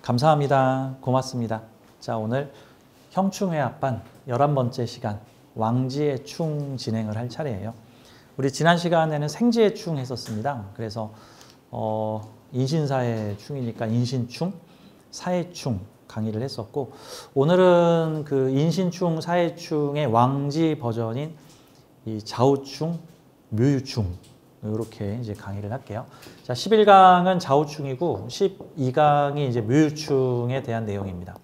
감사합니다. 고맙습니다. 자, 오늘 형충회합반 11번째 시간 왕지의 충 진행을 할 차례예요. 우리 지난 시간에는 생지의 충 했었습니다. 그래서 인신사의 충이니까 인신충, 사해충 강의를 했었고, 오늘은 그 인신충, 사해충의 왕지 버전인 이 좌우충, 묘유충 이렇게 이제 강의를 할게요. 자, 11강은 좌우충이고 12강이 이제 묘유충에 대한 내용입니다.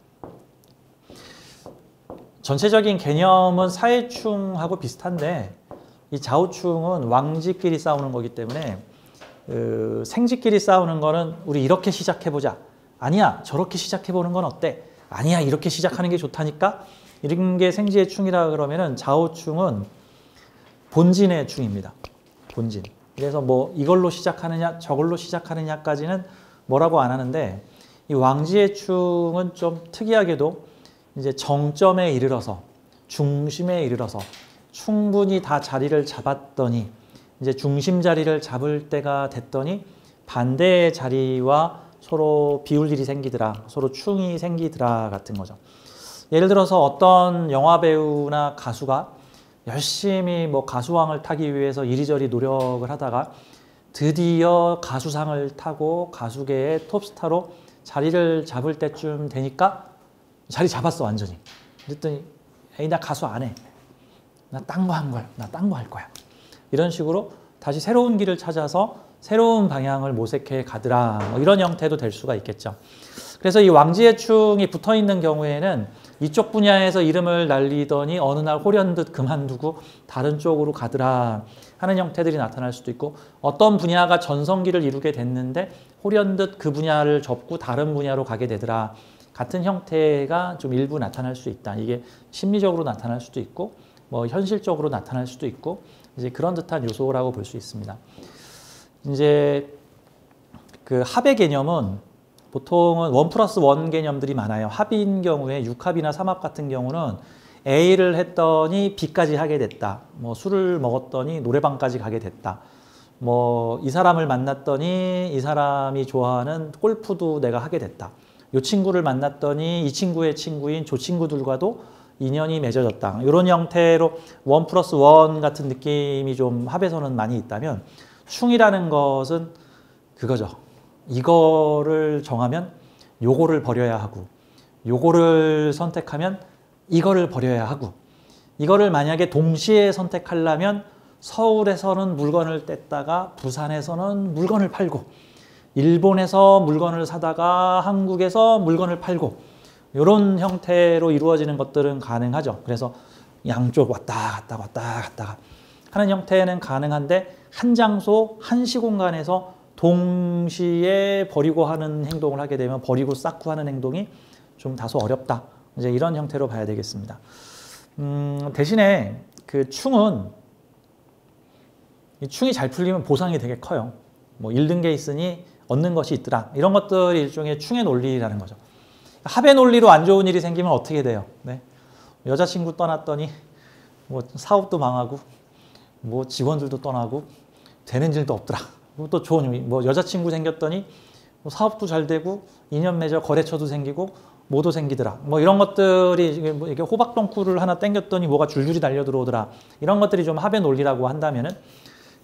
전체적인 개념은 사해충하고 비슷한데 이 좌우충은 왕지끼리 싸우는 거기 때문에 생지끼리 싸우는 거는 우리 이렇게 시작해보자. 아니야, 저렇게 시작해보는 건 어때? 아니야, 이렇게 시작하는 게 좋다니까? 이런 게 생지의 충이라 그러면은 좌우충은 본진의 충입니다. 본진. 그래서 뭐 이걸로 시작하느냐, 저걸로 시작하느냐까지는 뭐라고 안 하는데 이 왕지의 충은 좀 특이하게도 이제 정점에 이르러서 중심에 이르러서 충분히 다 자리를 잡았더니 이제 중심 자리를 잡을 때가 됐더니 반대의 자리와 서로 비울 일이 생기더라, 서로 충이 생기더라 같은 거죠. 예를 들어서 어떤 영화 배우나 가수가 열심히 뭐 가수왕을 타기 위해서 이리저리 노력을 하다가 드디어 가수상을 타고 가수계의 톱스타로 자리를 잡을 때쯤 되니까 자리 잡았어, 완전히. 그랬더니 에이, 나 가수 안 해. 나 딴 거 한 거야. 나 딴 거 할 거야. 이런 식으로 다시 새로운 길을 찾아서 새로운 방향을 모색해 가더라. 뭐 이런 형태도 될 수가 있겠죠. 그래서 이 왕지의 충이 붙어 있는 경우에는 이쪽 분야에서 이름을 날리더니 어느 날 호련듯 그만두고 다른 쪽으로 가더라 하는 형태들이 나타날 수도 있고, 어떤 분야가 전성기를 이루게 됐는데 호련듯 그 분야를 접고 다른 분야로 가게 되더라 같은 형태가 좀 일부 나타날 수 있다. 이게 심리적으로 나타날 수도 있고 뭐 현실적으로 나타날 수도 있고 이제 그런 듯한 요소라고 볼 수 있습니다. 이제 그 합의 개념은 보통은 1+1 개념들이 많아요. 합인 경우에 6합이나 3합 같은 경우는 A를 했더니 B까지 하게 됐다. 뭐 술을 먹었더니 노래방까지 가게 됐다. 뭐 이 사람을 만났더니 이 사람이 좋아하는 골프도 내가 하게 됐다. 이 친구를 만났더니 이 친구의 친구인 저 친구들과도 인연이 맺어졌다. 이런 형태로 1+1 같은 느낌이 좀 합에서는 많이 있다면, 충이라는 것은 그거죠. 이거를 정하면 요거를 버려야 하고, 요거를 선택하면 이거를 버려야 하고, 이거를 만약에 동시에 선택하려면 서울에서는 물건을 뗐다가 부산에서는 물건을 팔고, 일본에서 물건을 사다가 한국에서 물건을 팔고, 이런 형태로 이루어지는 것들은 가능하죠. 그래서 양쪽 왔다 갔다 왔다 갔다 하는 형태는 가능한데, 한 장소, 한 시공간에서 동시에 버리고 하는 행동을 하게 되면 버리고 쌓고 하는 행동이 좀 다소 어렵다. 이제 이런 형태로 봐야 되겠습니다. 대신에 그 충은, 이 충이 잘 풀리면 보상이 되게 커요. 뭐 잃는 게 있으니 얻는 것이 있더라. 이런 것들이 일종의 충의 논리라는 거죠. 합의 논리로 안 좋은 일이 생기면 어떻게 돼요? 네. 여자친구 떠났더니 뭐 사업도 망하고 뭐 직원들도 떠나고 되는 일도 없더라. 또 좋은 의미, 뭐 여자친구 생겼더니 뭐 사업도 잘 되고 인연 맺어 거래처도 생기고 뭐도 생기더라. 뭐 이런 것들이 이게 호박덩쿨을 하나 땡겼더니 뭐가 줄줄이 달려 들어오더라. 이런 것들이 좀 합의 논리라고 한다면은,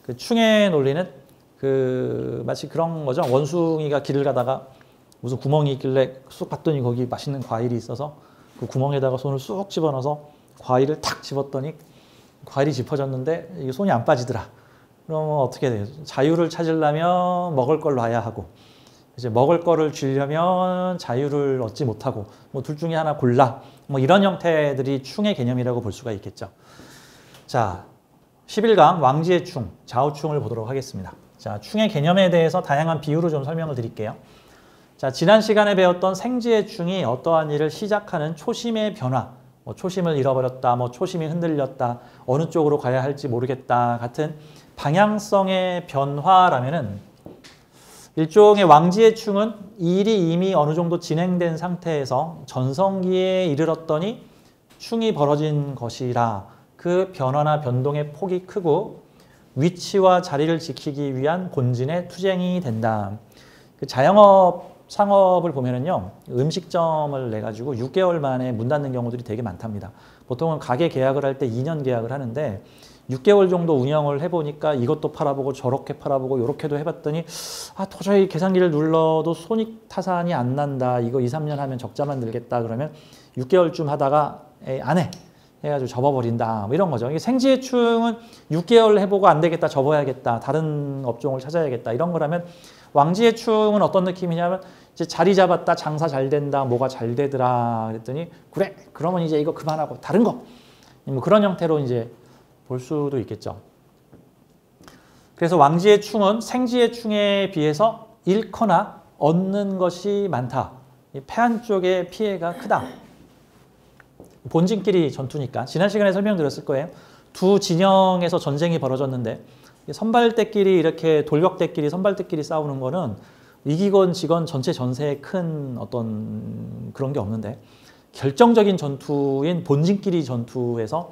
그 충의 논리는 그 마치 그런 거죠. 원숭이가 길을 가다가 무슨 구멍이 있길래 쑥 봤더니 거기 맛있는 과일이 있어서 그 구멍에다가 손을 쑥 집어넣어서 과일을 탁 집었더니 과일이 짚어졌는데 이게 손이 안 빠지더라. 그러면 어떻게 돼요? 자유를 찾으려면 먹을 걸 놔야 하고, 이제 먹을 거를 주려면 자유를 얻지 못하고, 뭐 둘 중에 하나 골라. 뭐 이런 형태들이 충의 개념이라고 볼 수가 있겠죠. 자, 11강 왕지의 충, 좌우충을 보도록 하겠습니다. 자, 충의 개념에 대해서 다양한 비유로 좀 설명을 드릴게요. 자, 지난 시간에 배웠던 생지의 충이 어떠한 일을 시작하는 초심의 변화, 뭐 초심을 잃어버렸다, 뭐 초심이 흔들렸다, 어느 쪽으로 가야 할지 모르겠다 같은 방향성의 변화라면은, 일종의 왕지의 충은 일이 이미 어느 정도 진행된 상태에서 전성기에 이르렀더니 충이 벌어진 것이라 그 변화나 변동의 폭이 크고 위치와 자리를 지키기 위한 본진의 투쟁이 된다. 그 자영업 상업을 보면은요, 음식점을 내 가지고 6개월 만에 문 닫는 경우들이 되게 많답니다. 보통은 가게 계약을 할 때 2년 계약을 하는데 6개월 정도 운영을 해보니까 이것도 팔아보고 저렇게 팔아보고 이렇게도 해봤더니 도저히 계산기를 눌러도 손익 타산이 안 난다. 이거 2, 3년 하면 적자만 들겠다. 그러면 6개월쯤 하다가 안 해. 해가지고 접어버린다. 뭐 이런 거죠. 이게 생지해충은 6개월 해보고 안 되겠다. 접어야겠다. 다른 업종을 찾아야겠다. 이런 거라면 왕지해충은 어떤 느낌이냐면 이제 자리 잡았다. 장사 잘 된다. 뭐가 잘 되더라. 그랬더니 그래. 그러면 이제 이거 그만하고 다른 거. 뭐 그런 형태로 이제 볼 수도 있겠죠. 그래서 왕지의 충은 생지의 충에 비해서 잃거나 얻는 것이 많다. 패한 쪽의 피해가 크다. 본진끼리 전투니까. 지난 시간에 설명드렸을 거예요. 두 진영에서 전쟁이 벌어졌는데 선발대끼리 이렇게 돌격대끼리 선발대끼리 싸우는 거는 이기건 지건 전체 전세에 큰 어떤 그런 게 없는데 결정적인 전투인 본진끼리 전투에서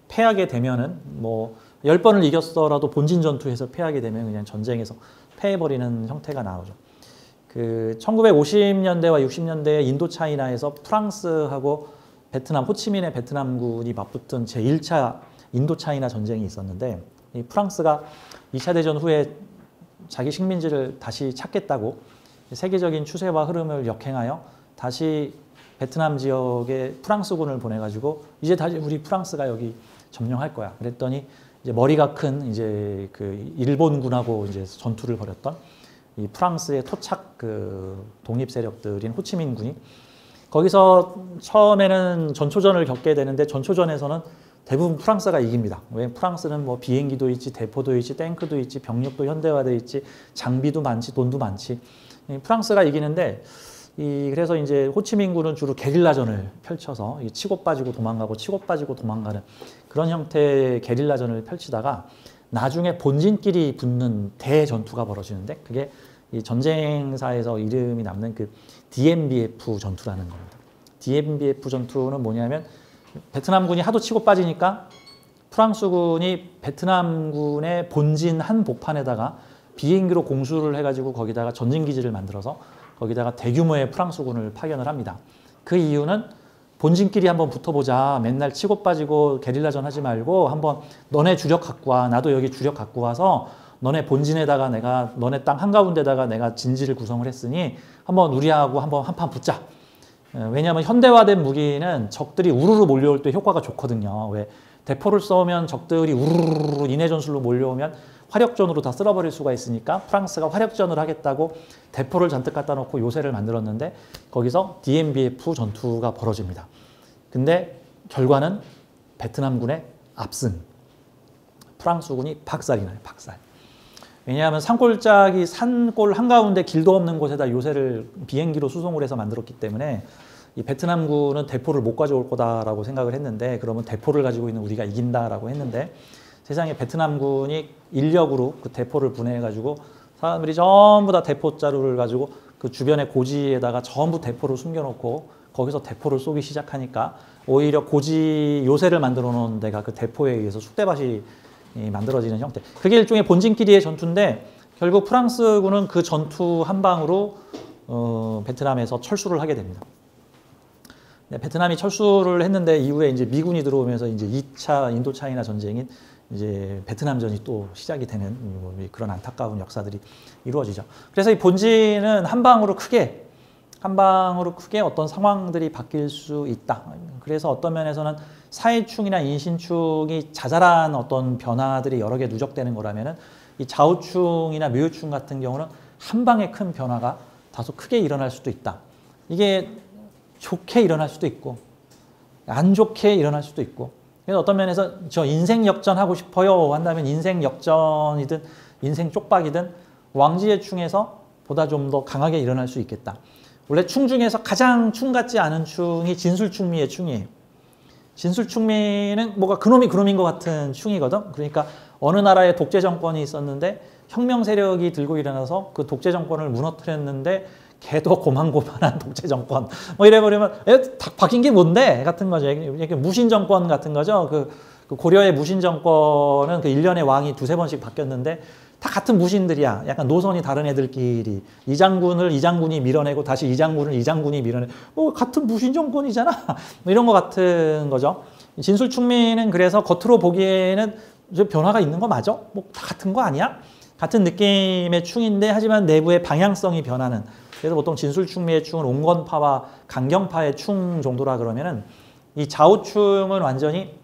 패하게 되면은 뭐 10번을 이겼더라도 본진 전투에서 패하게 되면 그냥 전쟁에서 패해버리는 형태가 나오죠. 그 1950년대와 60년대 인도차이나에서 프랑스하고 베트남, 호치민의 베트남군이 맞붙은 제1차 인도차이나 전쟁이 있었는데 이 프랑스가 2차 대전 후에 자기 식민지를 다시 찾겠다고 세계적인 추세와 흐름을 역행하여 다시 베트남 지역에 프랑스군을 보내가지고 이제 다시 우리 프랑스가 여기 점령할 거야. 그랬더니 이제 머리가 큰 이제 그 일본군하고 이제 전투를 벌였던 이 프랑스의 토착 그 독립 세력들인 호치민군이 거기서 처음에는 전초전을 겪게 되는데 전초전에서는 대부분 프랑스가 이깁니다. 왜 프랑스는 뭐 비행기도 있지, 대포도 있지, 탱크도 있지, 병력도 현대화돼 있지, 장비도 많지, 돈도 많지. 프랑스가 이기는데 그래서 이제 호치민군은 주로 게릴라전을 펼쳐서 치고 빠지고 도망가고 치고 빠지고 도망가는 그런 형태의 게릴라전을 펼치다가 나중에 본진끼리 붙는 대전투가 벌어지는데 그게 이 전쟁사에서 이름이 남는 그 DMBF 전투라는 겁니다. DMBF 전투는 뭐냐면 베트남군이 하도 치고 빠지니까 프랑스군이 베트남군의 본진 한복판에다가 비행기로 공수를 해가지고 거기다가 전진기지를 만들어서 거기다가 대규모의 프랑스군을 파견을 합니다. 그 이유는 본진끼리 한번 붙어보자. 맨날 치고 빠지고 게릴라전 하지 말고 한번 너네 주력 갖고 와. 나도 여기 주력 갖고 와서 너네 본진에다가 내가 너네 땅 한가운데다가 내가 진지를 구성을 했으니 한번 우리하고 한번 한판 붙자. 왜냐하면 현대화된 무기는 적들이 우르르 몰려올 때 효과가 좋거든요. 왜 대포를 쏘면 적들이 우르르 인해 전술로 몰려오면 화력전으로 다 쓸어버릴 수가 있으니까 프랑스가 화력전을 하겠다고 대포를 잔뜩 갖다 놓고 요새를 만들었는데 거기서 DMBF 전투가 벌어집니다. 근데 결과는 베트남군의 압승. 프랑스군이 박살이 나요. 박살. 왜냐하면 산골짜기 산골 한가운데 길도 없는 곳에다 요새를 비행기로 수송을 해서 만들었기 때문에 이 베트남군은 대포를 못 가져올 거다라고 생각을 했는데 그러면 대포를 가지고 있는 우리가 이긴다라고 했는데 세상에 베트남군이 인력으로 그 대포를 분해해가지고 사람들이 전부 다 대포 자루를 가지고 그 주변의 고지에다가 전부 대포를 숨겨놓고 거기서 대포를 쏘기 시작하니까 오히려 고지 요새를 만들어 놓은 데가 그 대포에 의해서 쑥대밭이 만들어지는 형태. 그게 일종의 본진끼리의 전투인데 결국 프랑스군은 그 전투 한 방으로 베트남에서 철수를 하게 됩니다. 네, 베트남이 철수를 했는데 이후에 이제 미군이 들어오면서 이제 2차 인도차이나 전쟁인 이제 베트남전이 또 시작이 되는 그런 안타까운 역사들이 이루어지죠. 그래서 이 본진은 한 방으로 크게 어떤 상황들이 바뀔 수 있다. 그래서 어떤 면에서는 사해충이나 인신충이 자잘한 어떤 변화들이 여러 개 누적되는 거라면은 이 좌우충이나 묘유충 같은 경우는 한 방에 큰 변화가 다소 크게 일어날 수도 있다. 이게 좋게 일어날 수도 있고 안 좋게 일어날 수도 있고 그래서 어떤 면에서 저 인생 역전 하고 싶어요 한다면 인생 역전이든 인생 쪽박이든 왕지의 충에서 보다 좀 더 강하게 일어날 수 있겠다. 원래 충 중에서 가장 충 같지 않은 충이 진술충미의 충이에요. 진술충미는 뭐가 그놈이 그놈인 것 같은 충이거든. 그러니까 어느 나라에 독재 정권이 있었는데 혁명 세력이 들고 일어나서 그 독재 정권을 무너뜨렸는데 걔도 고만고만한 독재 정권 뭐 이래버리면 다 바뀐 게 뭔데 같은 거죠. 이렇게 무신 정권 같은 거죠. 그 고려의 무신 정권은 그 1년에 왕이 두세 번씩 바뀌었는데 다 같은 무신들이야. 약간 노선이 다른 애들끼리. 이 장군이 밀어내고 다시 이 장군이 밀어내. 뭐 같은 무신 정권이잖아. 뭐 이런 거 같은 거죠. 진술충민은 그래서 겉으로 보기에는 좀 변화가 있는 거 맞아? 뭐 다 같은 거 아니야? 같은 느낌의 충인데 하지만 내부의 방향성이 변하는. 그래서 보통 진술충미의 충은 온건파와 강경파의 충 정도라 그러면은 이 좌우충은 완전히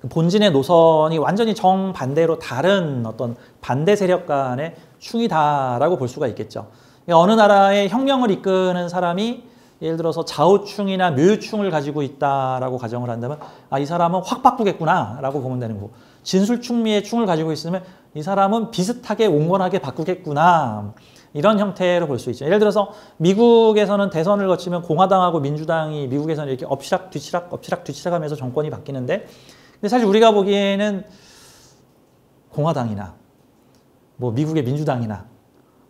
본진의 노선이 완전히 정반대로 다른 어떤 반대 세력 간의 충이다라고 볼 수가 있겠죠. 어느 나라의 혁명을 이끄는 사람이 예를 들어서 좌우충이나 묘유충을 가지고 있다라고 가정을 한다면 아, 이 사람은 확 바꾸겠구나라고 보면 되는 거고 진술충미의 충을 가지고 있으면 이 사람은 비슷하게 온건하게 바꾸겠구나 이런 형태로 볼 수 있죠. 예를 들어서 미국에서는 대선을 거치면 공화당하고 민주당이 미국에서는 이렇게 엎치락 뒤치락 하면서 정권이 바뀌는데 근데 사실 우리가 보기에는 공화당이나 뭐 미국의 민주당이나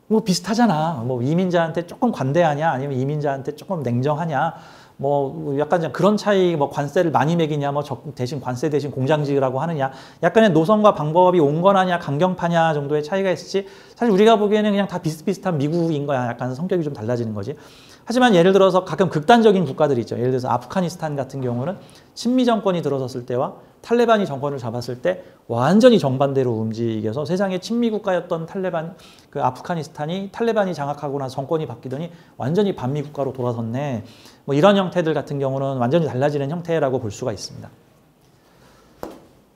뭐 비슷하잖아. 뭐 이민자한테 조금 관대하냐 아니면 이민자한테 조금 냉정하냐 뭐 약간 그런 차이 뭐 관세를 많이 매기냐 뭐 대신 관세 대신 공장 지으라고 하느냐 약간의 노선과 방법이 온건하냐 강경파냐 정도의 차이가 있을지 사실 우리가 보기에는 그냥 다 비슷비슷한 미국인 거야. 약간 성격이 좀 달라지는 거지. 하지만 예를 들어서 가끔 극단적인 국가들이 있죠. 예를 들어서 아프가니스탄 같은 경우는 친미 정권이 들어섰을 때와 탈레반이 정권을 잡았을 때 완전히 정반대로 움직여서 세상의 친미 국가였던 그 아프가니스탄이 탈레반이 장악하고 나서 정권이 바뀌더니 완전히 반미 국가로 돌아섰네. 뭐 이런 형태들 같은 경우는 완전히 달라지는 형태라고 볼 수가 있습니다.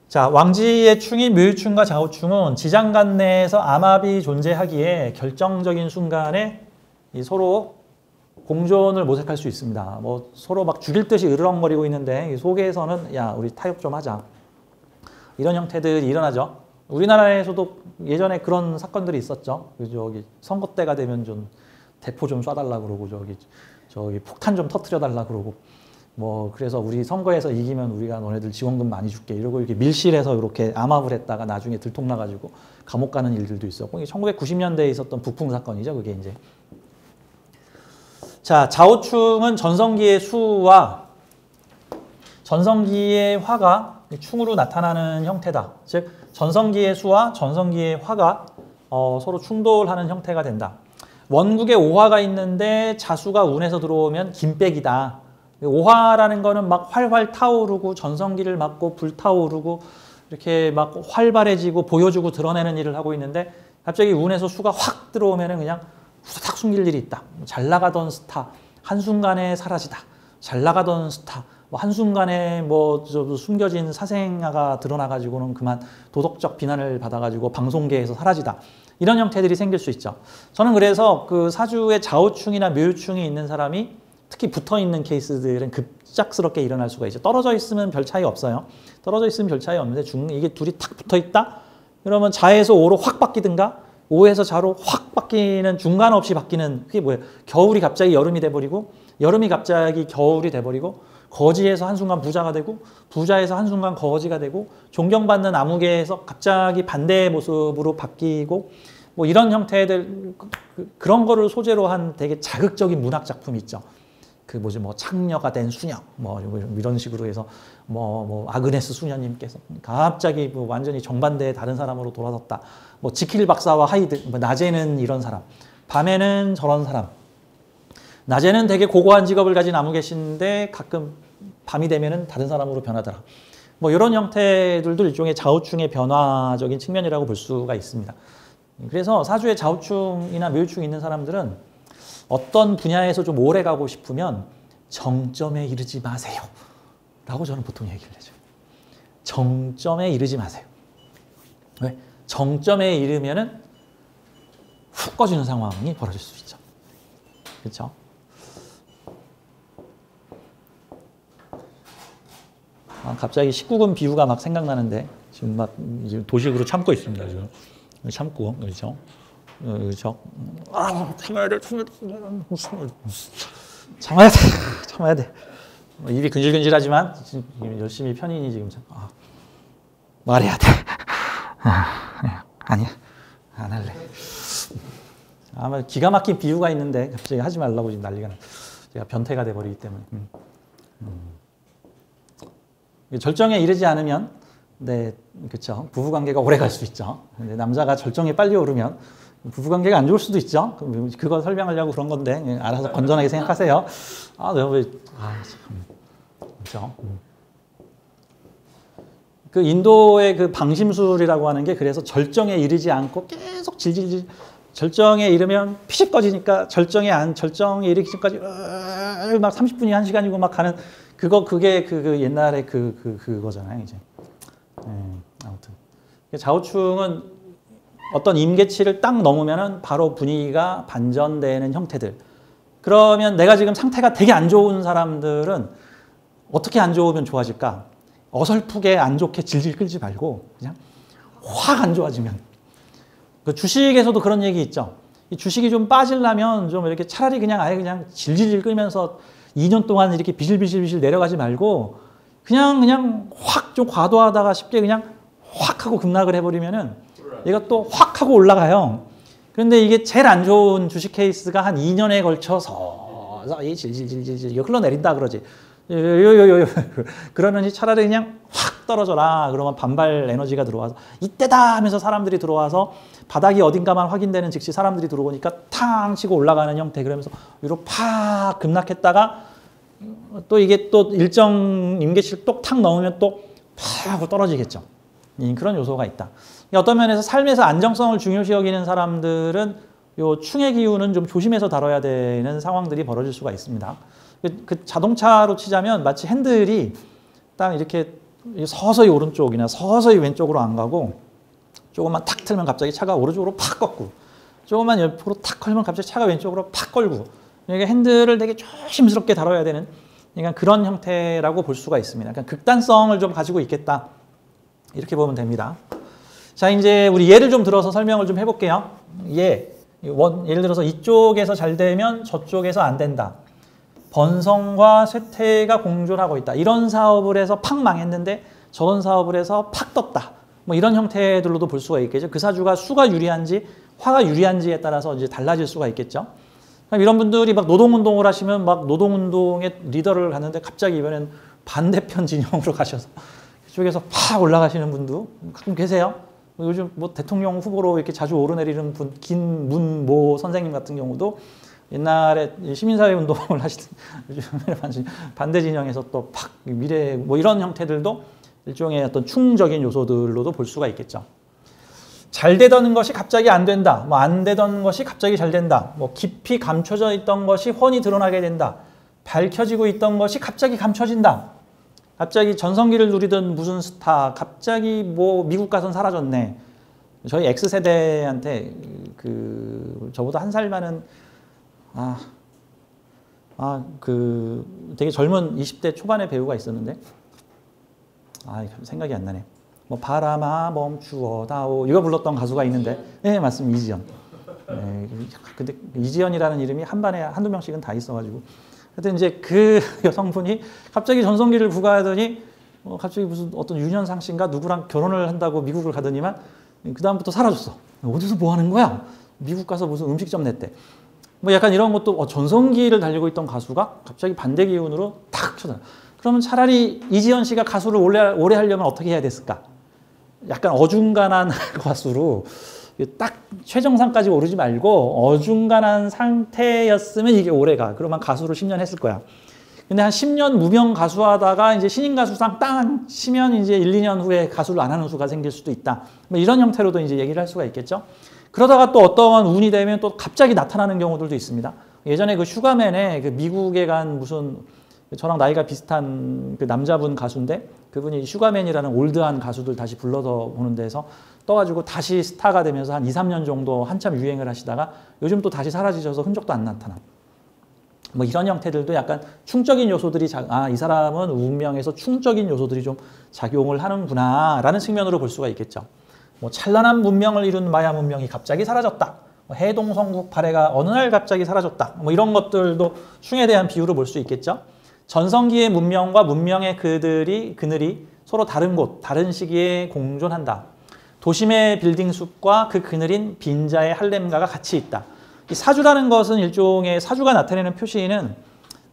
자, 왕지의 충인 묘유충과 좌우충은 지장간 내에서 암합이 존재하기에 결정적인 순간에 서로 공존을 모색할 수 있습니다. 뭐 서로 막 죽일 듯이 으르렁거리고 있는데 이 속에서는 야 우리 타협 좀 하자. 이런 형태들이 일어나죠. 우리나라에서도 예전에 그런 사건들이 있었죠. 저기 선거 때가 되면 좀 대포 좀 쏴달라 그러고 저기 폭탄 좀 터트려 달라 그러고 뭐 그래서 우리 선거에서 이기면 우리가 너네들 지원금 많이 줄게 이러고 이렇게 밀실에서 이렇게 암압을 했다가 나중에 들통나가지고 감옥 가는 일들도 있었고 이게 1990년대에 있었던 북풍 사건이죠. 그게 이제. 자, 좌우충은 전성기의 수와 전성기의 화가 충으로 나타나는 형태다. 즉 전성기의 수와 전성기의 화가 서로 충돌하는 형태가 된다. 원국에 오화가 있는데 자수가 운에서 들어오면 김백이다. 오화라는 거는 막 활활 타오르고 전성기를 맞고 불타오르고 이렇게 막 활발해지고 보여주고 드러내는 일을 하고 있는데 갑자기 운에서 수가 확 들어오면은 그냥 후다닥 숨길 일이 있다. 잘 나가던 스타 한순간에 사라지다. 잘 나가던 스타 뭐 한순간에 뭐 숨겨진 사생아가 드러나가지고는 그만 도덕적 비난을 받아가지고 방송계에서 사라지다. 이런 형태들이 생길 수 있죠. 저는 그래서 그 사주에 좌우충이나 묘유충이 있는 사람이 특히 붙어있는 케이스들은 급작스럽게 일어날 수가 있죠. 떨어져 있으면 별 차이 없어요. 떨어져 있으면 별 차이 없는데 이게 둘이 탁 붙어있다? 그러면 자에서 오로 확 바뀌든가 오에서 자로 확 바뀌는 중간 없이 바뀌는 그게 뭐예요? 겨울이 갑자기 여름이 돼버리고 여름이 갑자기 겨울이 돼버리고 거지에서 한순간 부자가 되고 부자에서 한순간 거지가 되고 존경받는 아무개에서 갑자기 반대의 모습으로 바뀌고 뭐 이런 형태들 그런 거를 소재로 한 되게 자극적인 문학 작품이 있죠. 그 뭐지 뭐 창녀가 된 수녀 뭐 이런 식으로 해서 뭐 아그네스 수녀님께서 갑자기 뭐 완전히 정반대의 다른 사람으로 돌아섰다. 뭐 지킬 박사와 하이드 뭐 낮에는 이런 사람, 밤에는 저런 사람. 낮에는 되게 고고한 직업을 가진 아무개신데 가끔 밤이 되면은 다른 사람으로 변하더라. 뭐 이런 형태들도 일종의 좌우충의 변화적인 측면이라고 볼 수가 있습니다. 그래서 사주에 좌우충이나 묘유충이 있는 사람들은 어떤 분야에서 좀 오래 가고 싶으면 정점에 이르지 마세요. 라고 저는 보통 얘기를 해줘요. 정점에 이르지 마세요. 왜? 정점에 이르면은 훅 꺼지는 상황이 벌어질 수 있죠. 그렇죠? 갑자기 19금 비유가 막 생각나는데 지금 막 도식으로 참고 있습니다. 지금 참고 그렇죠? 그렇죠? 참아야 돼, 참아야 돼. 입이 근질근질하지만 지금 열심히 편인이 지금 말해야 돼. 아니야, 안 할래. 아마 기가 막힌 비유가 있는데 갑자기 하지 말라고 지금 난리가 나. 제가 변태가 돼버리기 때문에. 절정에 이르지 않으면 네, 그렇죠. 부부 관계가 오래 갈 수 있죠. 근데 남자가 절정에 빨리 오르면 부부 관계가 안 좋을 수도 있죠. 그거 설명하려고 그런 건데 알아서 건전하게 생각하세요. 아, 내가 왜 참. 그렇죠. 그 인도의 그 방심술이라고 하는 게 그래서 절정에 이르지 않고 계속 질질질 절정에 이르면 피식 꺼지니까 절정에 이르기 전까지 막 30분이 1시간이고 막 가는 그게 그 옛날에 그거잖아요, 이제. 아무튼 좌우충은 어떤 임계치를 딱 넘으면은 바로 분위기가 반전되는 형태들. 그러면 내가 지금 상태가 되게 안 좋은 사람들은 어떻게 안 좋으면 좋아질까? 어설프게 안 좋게 질질 끌지 말고 그냥 확 안 좋아지면. 그 주식에서도 그런 얘기 있죠. 이 주식이 좀 빠지려면 좀 이렇게 차라리 그냥 아예 그냥 질질 끌면서 2년 동안 이렇게 비실비실 내려가지 말고 그냥 확 좀 과도하다가 쉽게 그냥 확 하고 급락을 해버리면은 얘가 또 확 하고 올라가요. 그런데 이게 제일 안 좋은 주식 케이스가 한 2년에 걸쳐서 이 질질질질 흘러내린다 그러지. 그러느니 차라리 그냥 확 떨어져라. 그러면 반발 에너지가 들어와서 이때다 하면서 사람들이 들어와서 바닥이 어딘가만 확인되는 즉시 사람들이 들어오니까 탕 치고 올라가는 형태. 그러면서 위로 팍 급락했다가 또 이게 또 일정 임계치를 또 탁 넘으면 또 팍 하고 떨어지겠죠. 그런 요소가 있다. 어떤 면에서 삶에서 안정성을 중요시 여기는 사람들은 요 충의 기운은 좀 조심해서 다뤄야 되는 상황들이 벌어질 수가 있습니다. 그 자동차로 치자면 마치 핸들이 딱 이렇게 서서히 오른쪽이나 서서히 왼쪽으로 안 가고 조금만 탁 틀면 갑자기 차가 오른쪽으로 팍 꺾고 조금만 옆으로 탁 걸면 갑자기 차가 왼쪽으로 팍 걸고 그러니까 핸들을 되게 조심스럽게 다뤄야 되는 그러니까 그런 형태라고 볼 수가 있습니다. 그러니까 극단성을 좀 가지고 있겠다. 이렇게 보면 됩니다. 자, 이제 우리 예를 좀 들어서 설명을 좀 해볼게요. 예를 들어서 이쪽에서 잘 되면 저쪽에서 안 된다. 번성과 쇠퇴가 공존하고 있다. 이런 사업을 해서 팍 망했는데 저런 사업을 해서 팍 떴다. 뭐 이런 형태들로도 볼 수가 있겠죠. 그 사주가 수가 유리한지 화가 유리한지에 따라서 이제 달라질 수가 있겠죠. 이런 분들이 막 노동운동을 하시면 막 노동운동의 리더를 갔는데 갑자기 이번엔 반대편 진영으로 가셔서 그쪽에서 팍 올라가시는 분도 가끔 계세요. 요즘 뭐 대통령 후보로 이렇게 자주 오르내리는 분, 김문모 선생님 같은 경우도 옛날에 시민사회 운동을 하시던 요즘 반대 진영에서 또 팍 미래 뭐 이런 형태들도 일종의 어떤 충적인 요소들로도 볼 수가 있겠죠. 잘 되던 것이 갑자기 안 된다. 뭐 안 되던 것이 갑자기 잘 된다. 뭐 깊이 감춰져 있던 것이 훤히 드러나게 된다. 밝혀지고 있던 것이 갑자기 감춰진다. 갑자기 전성기를 누리던 무슨 스타 갑자기 뭐 미국 가선 사라졌네. 저희 X세대한테 그 저보다 한 살 많은 되게 젊은 20대 초반의 배우가 있었는데 생각이 안 나네. 뭐 바람아 멈추어다오 이거 불렀던 가수가 있는데 네 맞습니다. 이지연. 네, 근데 이지연이라는 이름이 한 반에 한두 명씩은 다 있어가지고 하여튼 이제 그 여성분이 갑자기 전성기를 구가하더니 갑자기 무슨 어떤 윤현상 씨인가 누구랑 결혼을 한다고 미국을 가더니만 그 다음부터 사라졌어. 어디서 뭐 하는 거야? 미국 가서 무슨 음식점 냈대. 뭐 약간 이런 것도 전성기를 달리고 있던 가수가 갑자기 반대 기운으로 탁 쳐다. 그러면 차라리 이지연 씨가 가수를 오래 하려면 어떻게 해야 됐을까? 약간 어중간한 가수로 딱 최정상까지 오르지 말고 어중간한 상태였으면 이게 오래가. 그러면 가수를 10년 했을 거야. 근데 한 10년 무명 가수 하다가 이제 신인 가수상 땅 치면 이제 1, 2년 후에 가수를 안 하는 수가 생길 수도 있다. 뭐 이런 형태로도 이제 얘기를 할 수가 있겠죠. 그러다가 또 어떠한 운이 되면 또 갑자기 나타나는 경우들도 있습니다. 예전에 그 슈가맨에 그 미국에 간 무슨 저랑 나이가 비슷한 그 남자분 가수인데 그분이 슈가맨이라는 올드한 가수들 다시 불러서 오는 데서 떠가지고 다시 스타가 되면서 한 2, 3년 정도 한참 유행을 하시다가 요즘 또 다시 사라지셔서 흔적도 안 나타나. 뭐 이런 형태들도 약간 충적인 요소들이 이 사람은 운명에서 충적인 요소들이 좀 작용을 하는구나 라는 측면으로 볼 수가 있겠죠. 뭐 찬란한 문명을 이룬 마야 문명이 갑자기 사라졌다. 뭐 해동성국 발해가 어느 날 갑자기 사라졌다. 뭐 이런 것들도 충에 대한 비유로 볼 수 있겠죠. 전성기의 문명과 문명의 그늘이 서로 다른 곳, 다른 시기에 공존한다. 도심의 빌딩 숲과 그 그늘인 빈자의 할렘가가 같이 있다. 이 사주라는 것은 일종의 사주가 나타내는 표시는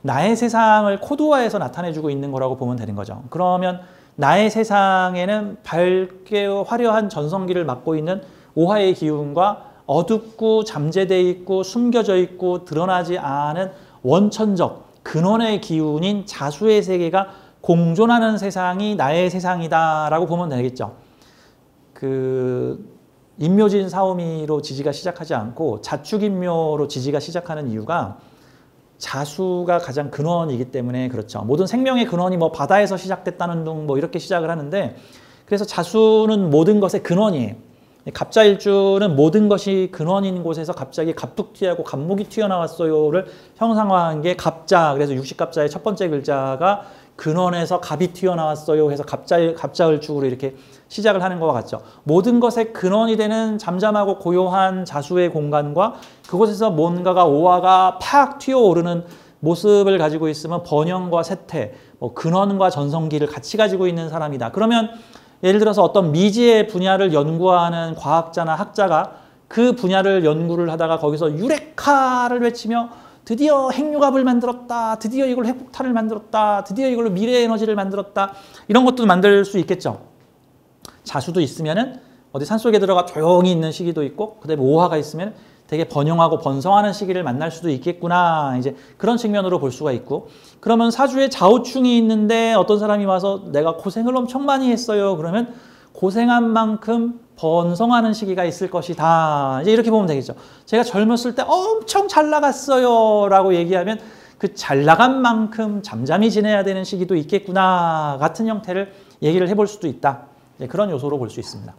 나의 세상을 코드화해서 나타내주고 있는 거라고 보면 되는 거죠. 그러면 나의 세상에는 밝게 화려한 전성기를 맡고 있는 오화의 기운과 어둡고 잠재되어 있고 숨겨져 있고 드러나지 않은 원천적 근원의 기운인 자수의 세계가 공존하는 세상이 나의 세상이다라고 보면 되겠죠. 인묘진 사오미로 지지가 시작하지 않고 자축인묘로 지지가 시작하는 이유가 자수가 가장 근원이기 때문에 그렇죠. 모든 생명의 근원이 뭐 바다에서 시작됐다는 둥 뭐 이렇게 시작을 하는데, 그래서 자수는 모든 것의 근원이에요. 갑자일주는 모든 것이 근원인 곳에서 갑자기 갑툭튀하고 갑목이 튀어나왔어요를 형상화한 게 갑자. 그래서 육식갑자의 첫 번째 글자가 근원에서 갑이 튀어나왔어요 해서 갑자을축으로 이렇게 시작을 하는 것과 같죠. 모든 것의 근원이 되는 잠잠하고 고요한 자수의 공간과 그곳에서 뭔가가 오화가 팍 튀어오르는 모습을 가지고 있으면 번영과 쇠퇴, 근원과 전성기를 같이 가지고 있는 사람이다. 그러면 예를 들어서 어떤 미지의 분야를 연구하는 과학자나 학자가 그 분야를 연구를 하다가 거기서 유레카를 외치며 드디어 핵융합을 만들었다. 드디어 이걸로 핵폭탄을 만들었다. 드디어 이걸로 미래 에너지를 만들었다. 이런 것도 만들 수 있겠죠. 자수도 있으면은 어디 산속에 들어가 조용히 있는 시기도 있고, 그다음에 오화가 있으면 되게 번영하고 번성하는 시기를 만날 수도 있겠구나. 이제 그런 측면으로 볼 수가 있고, 그러면 사주에 좌우충이 있는데 어떤 사람이 와서 내가 고생을 엄청 많이 했어요. 그러면 고생한 만큼 번성하는 시기가 있을 것이다. 이제 이렇게 보면 되겠죠. 제가 젊었을 때 엄청 잘 나갔어요 라고 얘기하면 그 잘 나간 만큼 잠잠히 지내야 되는 시기도 있겠구나 같은 형태를 얘기를 해볼 수도 있다. 그런 요소로 볼 수 있습니다.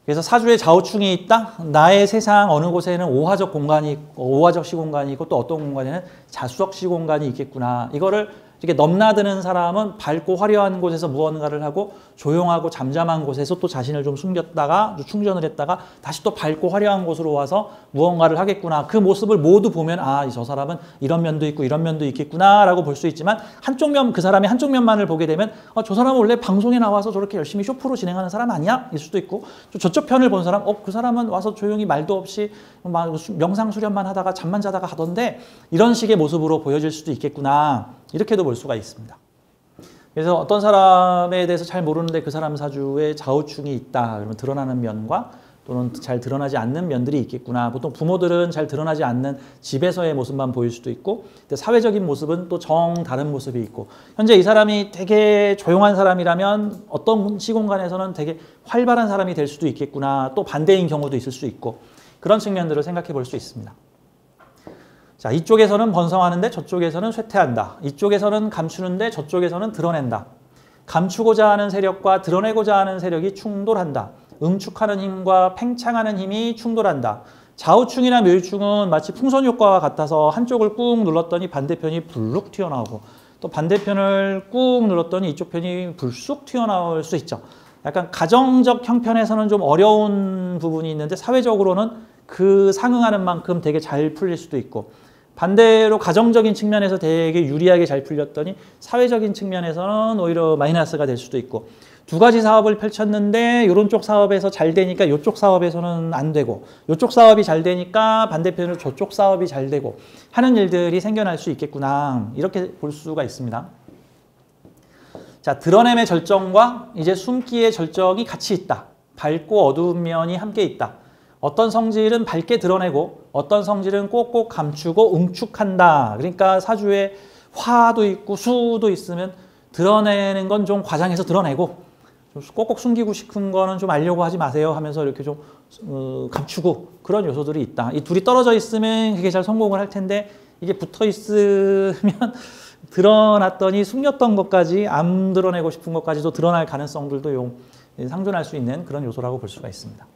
그래서 사주에 좌우충이 있다. 나의 세상 어느 곳에는 오화적 공간이 있고, 오화적 시공간이 있고, 또 어떤 공간에는 자수적 시공간이 있겠구나. 이거를 이렇게 넘나드는 사람은 밝고 화려한 곳에서 무언가를 하고 조용하고 잠잠한 곳에서 또 자신을 좀 숨겼다가 충전을 했다가 다시 또 밝고 화려한 곳으로 와서 무언가를 하겠구나. 그 모습을 모두 보면 아, 저 사람은 이런 면도 있고 이런 면도 있겠구나 라고 볼 수 있지만, 한쪽 면, 그 사람의 한쪽 면만을 보게 되면 저 사람은 원래 방송에 나와서 저렇게 열심히 쇼프로 진행하는 사람 아니야? 일 수도 있고, 또 저쪽 편을 본 사람 그 사람은 와서 조용히 말도 없이 막 명상 수련만 하다가 잠만 자다가 하던데 이런 식의 모습으로 보여질 수도 있겠구나. 이렇게도 볼 수가 있습니다. 그래서 어떤 사람에 대해서 잘 모르는데 그 사람 사주에 좌우충이 있다. 그러면 드러나는 면과 또는 잘 드러나지 않는 면들이 있겠구나. 보통 부모들은 잘 드러나지 않는 집에서의 모습만 보일 수도 있고, 사회적인 모습은 또 다른 모습이 있고, 현재 이 사람이 되게 조용한 사람이라면 어떤 시공간에서는 되게 활발한 사람이 될 수도 있겠구나. 또 반대인 경우도 있을 수 있고, 그런 측면들을 생각해 볼 수 있습니다. 자, 이쪽에서는 번성하는데 저쪽에서는 쇠퇴한다. 이쪽에서는 감추는데 저쪽에서는 드러낸다. 감추고자 하는 세력과 드러내고자 하는 세력이 충돌한다. 응축하는 힘과 팽창하는 힘이 충돌한다. 좌우충이나 묘유충은 마치 풍선 효과와 같아서 한쪽을 꾹 눌렀더니 반대편이 불룩 튀어나오고, 또 반대편을 꾹 눌렀더니 이쪽 편이 불쑥 튀어나올 수 있죠. 약간 가정적 형편에서는 좀 어려운 부분이 있는데 사회적으로는 그 상응하는 만큼 되게 잘 풀릴 수도 있고, 반대로 가정적인 측면에서 되게 유리하게 잘 풀렸더니 사회적인 측면에서는 오히려 마이너스가 될 수도 있고, 두 가지 사업을 펼쳤는데 이런 쪽 사업에서 잘 되니까 이쪽 사업에서는 안 되고, 이쪽 사업이 잘 되니까 반대편으로 저쪽 사업이 잘 되고 하는 일들이 생겨날 수 있겠구나. 이렇게 볼 수가 있습니다. 자, 드러냄의 절정과 이제 숨기의 절정이 같이 있다. 밝고 어두운 면이 함께 있다. 어떤 성질은 밝게 드러내고 어떤 성질은 꼭꼭 감추고 응축한다. 그러니까 사주에 화도 있고 수도 있으면 드러내는 건 좀 과장해서 드러내고, 좀 꼭꼭 숨기고 싶은 거는 좀 알려고 하지 마세요 하면서 이렇게 좀 감추고, 그런 요소들이 있다. 이 둘이 떨어져 있으면 그게 잘 성공을 할 텐데, 이게 붙어 있으면 드러났더니 숨겼던 것까지, 안 드러내고 싶은 것까지도 드러날 가능성들도 상존할 수 있는 그런 요소라고 볼 수가 있습니다.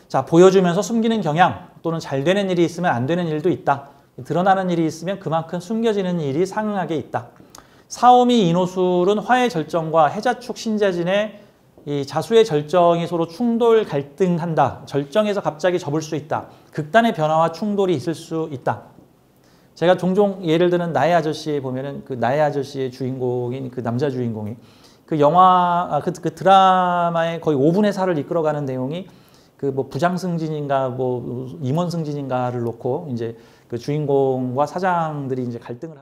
자, 보여주면서 숨기는 경향, 또는 잘 되는 일이 있으면 안 되는 일도 있다. 드러나는 일이 있으면 그만큼 숨겨지는 일이 상응하게 있다. 사오미 인호술은 화의 절정과 해자축 신자진의 이 자수의 절정이 서로 충돌 갈등한다. 절정에서 갑자기 접을 수 있다. 극단의 변화와 충돌이 있을 수 있다. 제가 종종 예를 드는 나의 아저씨에 보면은 그 나의 아저씨의 주인공인 그 남자 주인공이 그 영화, 그 드라마의 거의 5분의 4를 이끌어가는 내용이 그 뭐 부장승진인가 뭐 임원승진인가를 놓고 이제 그 주인공과 사장들이 이제 갈등을 하는